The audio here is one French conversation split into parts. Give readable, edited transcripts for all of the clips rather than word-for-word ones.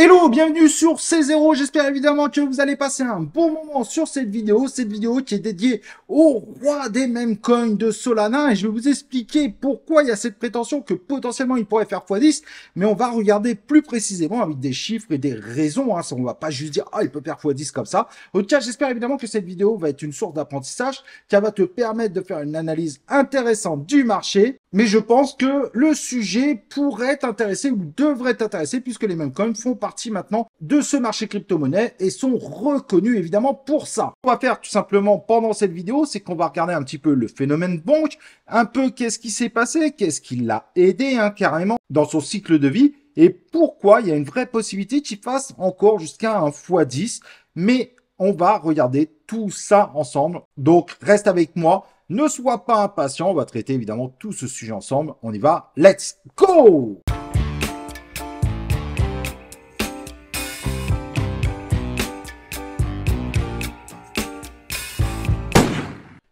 Hello, bienvenue sur C0, j'espère évidemment que vous allez passer un bon moment sur cette vidéo qui est dédiée au roi des meme coins de Solana, et je vais vous expliquer pourquoi il y a cette prétention que potentiellement il pourrait faire x10, mais on va regarder plus précisément avec des chiffres et des raisons, on va pas juste dire « Ah, il peut faire x10 comme ça ». En tout cas, j'espère évidemment que cette vidéo va être une source d'apprentissage qui va te permettre de faire une analyse intéressante du marché, mais je pense que le sujet pourrait t'intéresser ou devrait t'intéresser puisque les meme coins font partie maintenant de ce marché crypto-monnaie et sont reconnus évidemment pour ça. Ce qu'on va faire tout simplement pendant cette vidéo, c'est qu'on va regarder un petit peu le phénomène Bonk, un peu qu'est-ce qui s'est passé, qu'est-ce qui l'a aidé carrément dans son cycle de vie et pourquoi il y a une vraie possibilité qu'il fasse encore jusqu'à un x10. Mais on va regarder tout ça ensemble. Donc reste avec moi, ne sois pas impatient, on va traiter évidemment tout ce sujet ensemble. On y va, let's go!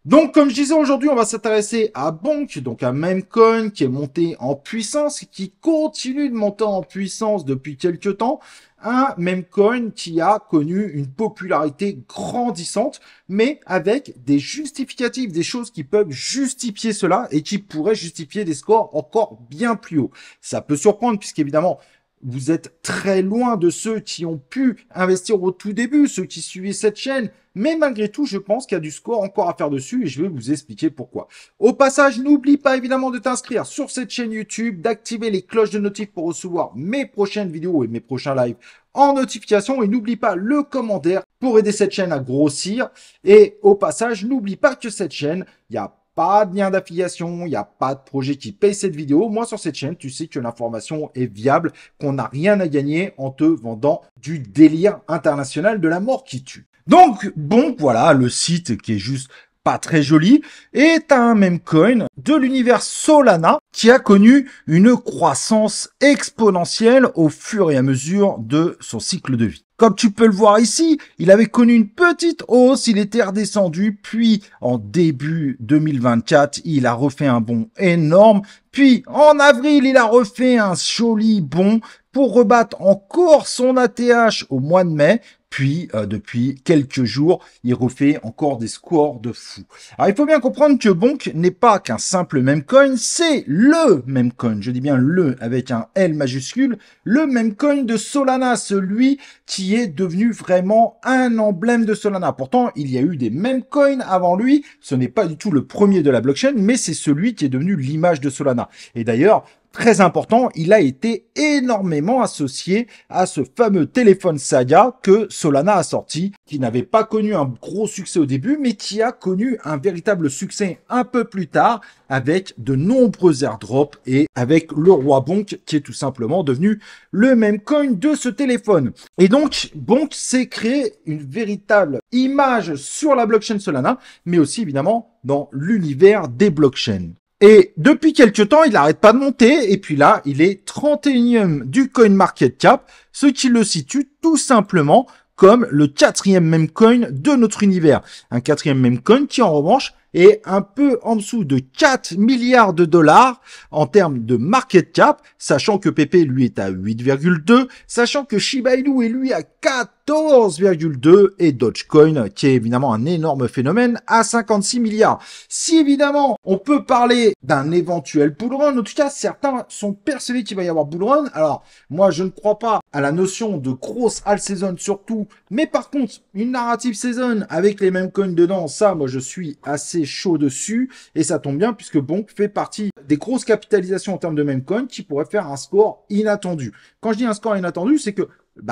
Donc, comme je disais, aujourd'hui, on va s'intéresser à Bonk, donc un meme coin qui est monté en puissance, qui continue de monter en puissance depuis quelques temps. Un meme coin qui a connu une popularité grandissante, mais avec des justificatifs, des choses qui peuvent justifier cela et qui pourraient justifier des scores encore bien plus hauts. Ça peut surprendre puisqu'évidemment, vous êtes très loin de ceux qui ont pu investir au tout début, ceux qui suivaient cette chaîne. Mais malgré tout, je pense qu'il y a du score encore à faire dessus et je vais vous expliquer pourquoi. Au passage, n'oublie pas évidemment de t'inscrire sur cette chaîne YouTube, d'activer les cloches de notif pour recevoir mes prochaines vidéos et mes prochains lives en notification. Et n'oublie pas le commentaire pour aider cette chaîne à grossir. Et au passage, n'oublie pas que cette chaîne, il y a pas de lien d'affiliation, il n'y a pas de projet qui paye cette vidéo. Moi, sur cette chaîne, tu sais que l'information est viable, qu'on n'a rien à gagner en te vendant du délire international de la mort qui tue. Donc, bon, voilà, le site qui est juste pas très joli, est un meme coin de l'univers Solana qui a connu une croissance exponentielle au fur et à mesure de son cycle de vie. Comme tu peux le voir ici, il avait connu une petite hausse, il était redescendu, puis en début 2024, il a refait un bond énorme, puis en avril, il a refait un joli bond pour rebattre encore son ATH au mois de mai, puis depuis quelques jours, il refait encore des scores de fou. Alors il faut bien comprendre que Bonk n'est pas qu'un simple meme coin, c'est le meme coin, je dis bien le avec un L majuscule, le meme coin de Solana, celui qui est devenu vraiment un emblème de Solana. Pourtant, il y a eu des meme coins avant lui, ce n'est pas du tout le premier de la blockchain, mais c'est celui qui est devenu l'image de Solana. Et d'ailleurs, très important, il a été énormément associé à ce fameux téléphone Saga que Solana a sorti, qui n'avait pas connu un gros succès au début, mais qui a connu un véritable succès un peu plus tard, avec de nombreux airdrops et avec le roi Bonk, qui est tout simplement devenu le meme coin de ce téléphone. Et donc, Bonk s'est créé une véritable image sur la blockchain Solana, mais aussi évidemment dans l'univers des blockchains. Et depuis quelques temps, il n'arrête pas de monter. Et puis là, il est 31e du CoinMarketCap, ce qui le situe tout simplement comme le 4e meme coin de notre univers. Un 4e meme coin qui, en revanche, est un peu en dessous de 4 milliards de dollars en termes de market cap, sachant que PP, lui, est à 8,2, sachant que Shiba Inu est, lui, à 14,2 et Dogecoin, qui est évidemment un énorme phénomène, à 56 milliards. Si, évidemment, on peut parler d'un éventuel bull run, en tout cas, certains sont persuadés qu'il va y avoir bull run. Alors, moi, je ne crois pas à la notion de grosse alt season surtout, mais par contre, une narrative season avec les mêmes coins dedans, ça, moi, je suis assez chaud dessus et ça tombe bien puisque Bonk fait partie des grosses capitalisations en termes de meme coin qui pourraient faire un score inattendu. Quand je dis un score inattendu, c'est que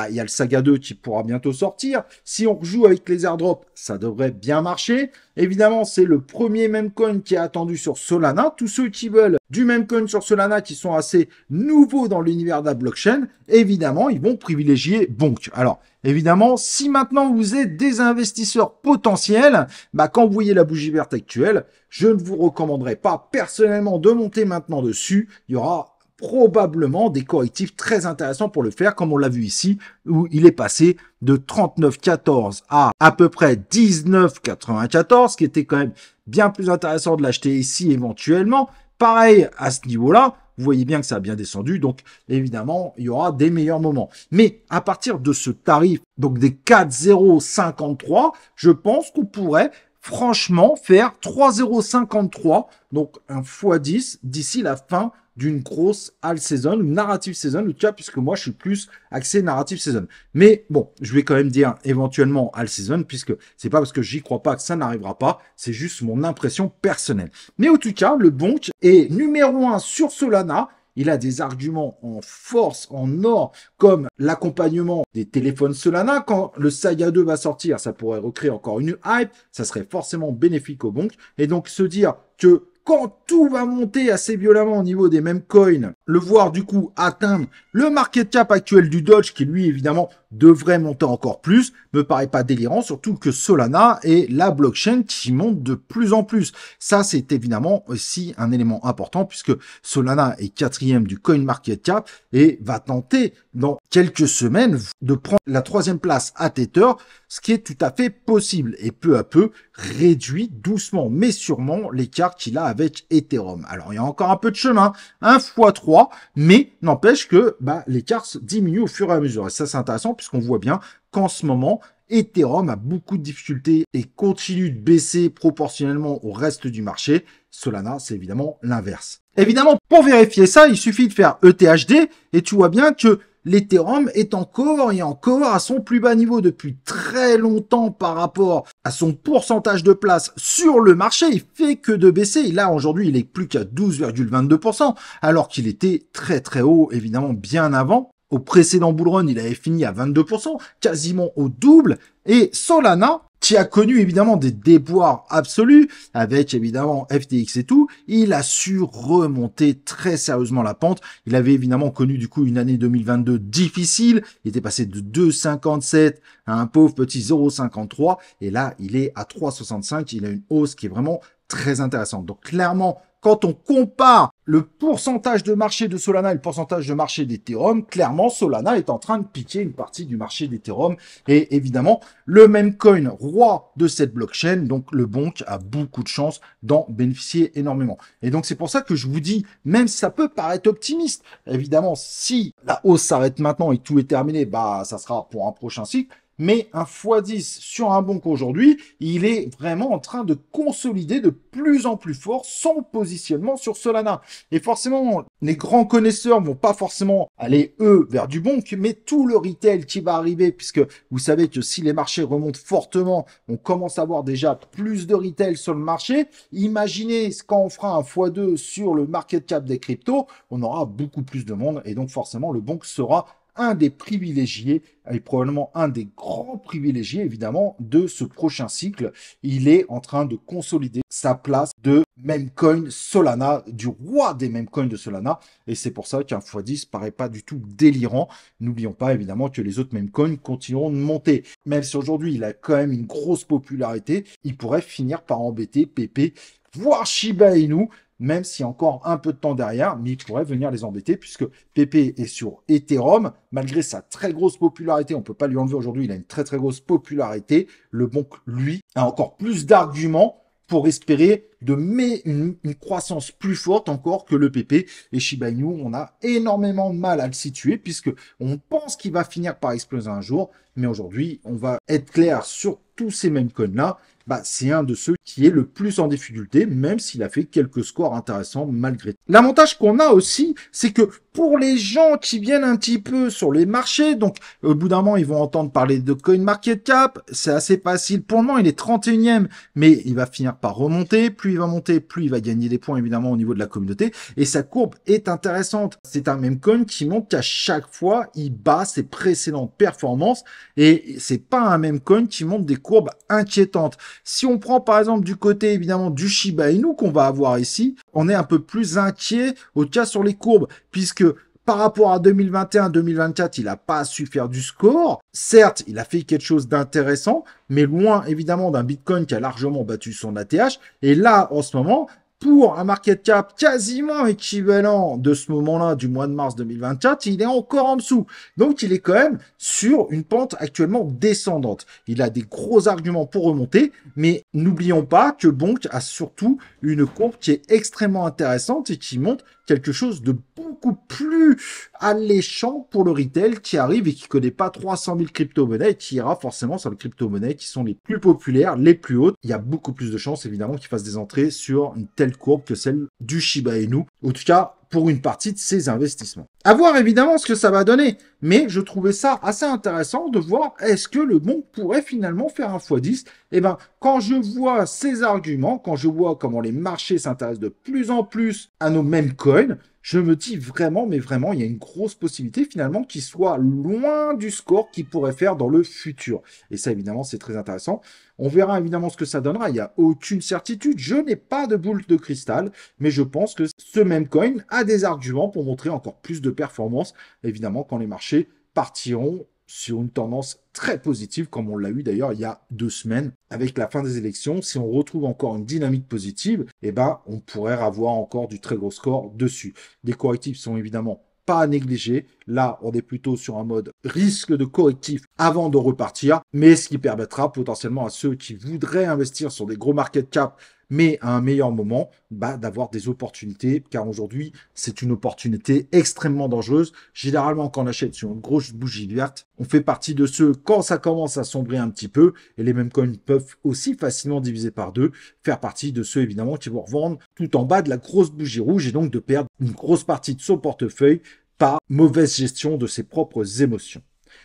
il y a le Saga 2 qui pourra bientôt sortir. Si on joue avec les airdrops, ça devrait bien marcher. Évidemment, c'est le premier meme coin qui est attendu sur Solana. Tous ceux qui veulent du meme coin sur Solana, qui sont assez nouveaux dans l'univers de la blockchain, évidemment, ils vont privilégier Bonk. Alors, évidemment, si maintenant vous êtes des investisseurs potentiels, quand vous voyez la bougie verte actuelle, je ne vous recommanderais pas personnellement de monter maintenant dessus. Il y aura probablement des correctifs très intéressants pour le faire, comme on l'a vu ici, où il est passé de 39,14 à peu près 19,94, ce qui était quand même bien plus intéressant de l'acheter ici éventuellement. Pareil, à ce niveau-là, Vous voyez bien que ça a bien descendu, donc évidemment, il y aura des meilleurs moments. Mais à partir de ce tarif, donc des 4,053, je pense qu'on pourrait franchement faire 3,053, donc un x10 d'ici la fin d'une grosse all season, une narrative season, en tout cas, puisque moi, je suis plus axé narrative season. Mais bon, je vais quand même dire éventuellement all season, puisque c'est pas parce que j'y crois pas que ça n'arrivera pas, c'est juste mon impression personnelle. Mais en tout cas, le Bonk est numéro 1 sur Solana. Il a des arguments en force, en or, comme l'accompagnement des téléphones Solana. Quand le Saga 2 va sortir, ça pourrait recréer encore une hype. Ça serait forcément bénéfique au Bonk. Et donc, se dire que quand tout va monter assez violemment au niveau des mêmes coins, le voir du coup atteindre le market cap actuel du Doge, qui lui évidemment devrait monter encore plus, me paraît pas délirant, surtout que Solana est la blockchain qui monte de plus en plus. Ça, c'est évidemment aussi un élément important, puisque Solana est 4e du coin market cap et va tenter dans quelques semaines de prendre la 3e place à Tether, ce qui est tout à fait possible, et peu à peu réduit doucement mais sûrement l'écart qu'il a avec Ethereum. Alors il y a encore un peu de chemin, 1 x 3, mais n'empêche que l'écart diminue au fur et à mesure. Et ça, c'est intéressant puisqu'on voit bien qu'en ce moment, Ethereum a beaucoup de difficultés et continue de baisser proportionnellement au reste du marché. Solana, c'est évidemment l'inverse. Évidemment, pour vérifier ça, il suffit de faire ETHD et tu vois bien que l'Ethereum est encore et encore à son plus bas niveau depuis très longtemps par rapport à son pourcentage de place sur le marché. Il fait que de baisser. Et là, aujourd'hui, il est plus qu'à 12,22%, alors qu'il était très très haut, évidemment, bien avant. Au précédent bull run, il avait fini à 22%, quasiment au double. Et Solana, qui a connu évidemment des déboires absolus, avec évidemment FTX et tout, il a su remonter très sérieusement la pente. Il avait évidemment connu du coup une année 2022 difficile. Il était passé de 2,57 à un pauvre petit 0,53. Et là, il est à 3,65. Il a une hausse qui est vraiment très intéressante. Donc clairement, quand on compare le pourcentage de marché de Solana et le pourcentage de marché d'Ethereum, clairement, Solana est en train de piquer une partie du marché d'Ethereum. Et évidemment, le même coin roi de cette blockchain, donc le Bonk, a beaucoup de chances d'en bénéficier énormément. Et donc, c'est pour ça que je vous dis, même si ça peut paraître optimiste, évidemment, si la hausse s'arrête maintenant et tout est terminé, ça sera pour un prochain cycle. Mais un x10 sur un Bonk aujourd'hui, il est vraiment en train de consolider de plus en plus fort son positionnement sur Solana. Et forcément, les grands connaisseurs vont pas forcément aller, eux, vers du Bonk, mais tout le retail qui va arriver, puisque vous savez que si les marchés remontent fortement, on commence à avoir déjà plus de retail sur le marché. Imaginez quand on fera un x2 sur le market cap des cryptos, on aura beaucoup plus de monde, et donc forcément, le Bonk sera un des privilégiés, et probablement un des grands privilégiés, évidemment, de ce prochain cycle. Il est en train de consolider sa place de meme coin Solana, du roi des meme coins de Solana. Et c'est pour ça qu'un x10 paraît pas du tout délirant. N'oublions pas, évidemment, que les autres meme coins continueront de monter. Même si aujourd'hui, il a quand même une grosse popularité, il pourrait finir par embêter PP, voire Shiba Inu, même s'il y a encore un peu de temps derrière, mais il pourrait venir les embêter puisque PP est sur Ethereum, malgré sa très grosse popularité, on ne peut pas lui enlever aujourd'hui, il a une très très grosse popularité, le Bonk, lui, a encore plus d'arguments pour espérer une croissance plus forte encore que le PP. Et Shiba Inu, on a énormément de mal à le situer puisque on pense qu'il va finir par exploser un jour, mais aujourd'hui, on va être clair sur tous ces mêmes coins-là. C'est un de ceux qui est le plus en difficulté, même s'il a fait quelques scores intéressants malgré tout. L'avantage qu'on a aussi, c'est que pour les gens qui viennent un petit peu sur les marchés, donc au bout d'un moment, ils vont entendre parler de CoinMarketCap, c'est assez facile. Pour le moment, il est 31e, mais il va finir par remonter. Plus il va monter, plus il va gagner des points, évidemment, au niveau de la communauté. Et sa courbe est intéressante. C'est un meme coin qui montre qu'à chaque fois, il bat ses précédentes performances. Et c'est pas un meme coin qui montre des courbes inquiétantes. Si on prend par exemple du côté évidemment du Shiba Inu qu'on va avoir ici, on est un peu plus inquiet au cas sur les courbes, puisque par rapport à 2021-2024, il n'a pas su faire du score. Certes, il a fait quelque chose d'intéressant, mais loin évidemment d'un Bitcoin qui a largement battu son ATH. Et là, en ce moment, pour un market cap quasiment équivalent de ce moment-là, du mois de mars 2024, il est encore en dessous. Donc, il est quand même sur une pente actuellement descendante. Il a des gros arguments pour remonter, mais n'oublions pas que Bonk a surtout une courbe qui est extrêmement intéressante et qui montre quelque chose de beaucoup plus alléchant pour le retail qui arrive et qui connaît pas 300 000 crypto-monnaies et qui ira forcément sur les crypto-monnaies qui sont les plus populaires, les plus hautes. Il y a beaucoup plus de chances évidemment qu'ils fassent des entrées sur une telle courbe que celle du Shiba Inu. En tout cas, pour une partie de ces investissements. À voir évidemment ce que ça va donner, mais je trouvais ça assez intéressant de voir est-ce que le bon pourrait finalement faire un x10. Et ben, quand je vois ces arguments, quand je vois comment les marchés s'intéressent de plus en plus à nos mêmes coins, je me dis vraiment, mais vraiment, il y a une grosse possibilité finalement qu'il soit loin du score qu'il pourrait faire dans le futur. Et ça, évidemment, c'est très intéressant. On verra évidemment ce que ça donnera. Il n'y a aucune certitude. Je n'ai pas de boule de cristal, mais je pense que ce même coin a des arguments pour montrer encore plus de performance, évidemment, quand les marchés partiront sur une tendance très positive, comme on l'a eu d'ailleurs il y a 2 semaines avec la fin des élections. Si on retrouve encore une dynamique positive, eh ben, on pourrait avoir encore du très gros score dessus. Les correctifs sont évidemment pas à négliger. Là, on est plutôt sur un mode risque de correctif avant de repartir, mais ce qui permettra potentiellement à ceux qui voudraient investir sur des gros market cap, mais à un meilleur moment, d'avoir des opportunités, car aujourd'hui, c'est une opportunité extrêmement dangereuse. Généralement, quand on achète sur une grosse bougie verte, on fait partie de ceux, quand ça commence à sombrer un petit peu, et les mêmes coins peuvent aussi facilement diviser par 2, faire partie de ceux, évidemment, qui vont revendre tout en bas de la grosse bougie rouge, et donc de perdre une grosse partie de son portefeuille par mauvaise gestion de ses propres émotions.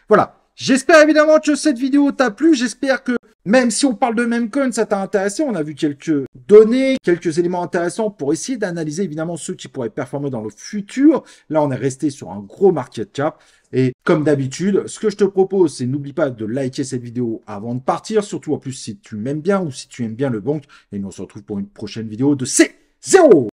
Voilà. J'espère évidemment que cette vidéo t'a plu. J'espère que même si on parle de même coin, ça t'a intéressé. On a vu quelques données, quelques éléments intéressants pour essayer d'analyser évidemment ceux qui pourraient performer dans le futur. Là, on est resté sur un gros market cap. Et comme d'habitude, ce que je te propose, c'est n'oublie pas de liker cette vidéo avant de partir. Surtout en plus si tu m'aimes bien ou si tu aimes bien le banque. Et nous on se retrouve pour une prochaine vidéo de C0.